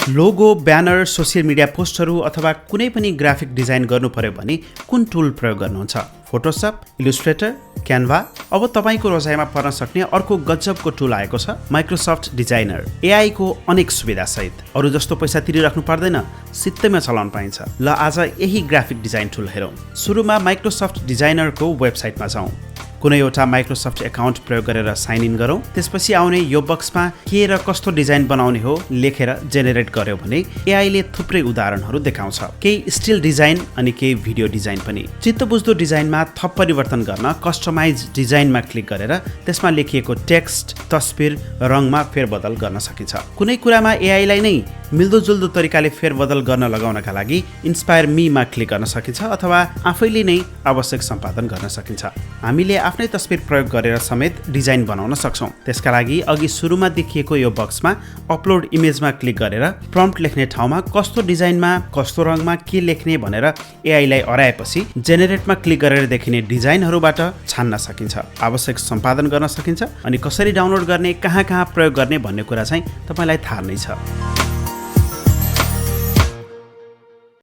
Logo, banner, social media पोस्टहरू अथवा कुनै पनि ग्राफिक डिजाइन गर्नु पर्यो भने कुन टुल प्रयोग गर्नुहुन्छ? Photoshop, Illustrator, Canva? अब तपाईको रोजाइमा पर्न सक्ने अर्को गजबको टुल आएको छ, माइक्रोसफ्ट डिजाइनर। एआई को अनेक सुविधा सहित अरु जस्तो पैसा तिरिराख्नु पर्दैन, सित्तैमा चलाउन पाइन्छ। ल आज यही ग्राफिक डिजाइन टुल हेरौँ। सुरुमा माइक्रोसफ्ट डिजाइनरको वेबसाइटमा जाउँ। कुनै एउटा माइक्रोसफ्ट एकाउन्ट प्रयोग गरेर साइन इन गरौँ। त्यसपछि आउने यो बक्समा के र कस्तो डिजाइन बनाउने हो लेखेर जेनेरेट गर्यो भने एआईले थुप्रै उदाहरणहरू देखाउँछ। केही स्टिल डिजाइन अनि केही भिडियो डिजाइन पनि। चित्तबुझ्दो डिजाइनमा थप परिवर्तन गर्न कस्टमाइज डिजाइनमा क्लिक गरेर त्यसमा लेखिएको टेक्स्ट, तस्बिर, रङमा फेरबदल गर्न सकिन्छ। कुनै कुरामा एआईलाई नै मिल्दोजुल्दो तरिकाले फेरबदल गर्न लगाउनका लागि इन्स्पायर मीमा क्लिक गर्न सकिन्छ अथवा आफैले नै आवश्यक सम्पादन गर्न सकिन्छ। हामीले आफ्नै तस्बिर प्रयोग गरेर समेत डिजाइन बनाउन सक्छौं। त्यसका लागि अघि सुरुमा देखिएको यो बक्समा अपलोड इमेजमा क्लिक गरेर प्रम्प्ट लेख्ने ठाउँमा कस्तो डिजाइनमा, कस्तो रङमा के लेख्ने भनेर एआईलाई अराएपछि जेनेरेटमा क्लिक गरेर देखिने डिजाइनहरूबाट छान्न सकिन्छ, आवश्यक सम्पादन गर्न सकिन्छ अनि कसरी डाउनलोड गर्ने, कहाँ प्रयोग गर्ने भन्ने कुरा चाहिँ तपाईलाई थाहा नै छ।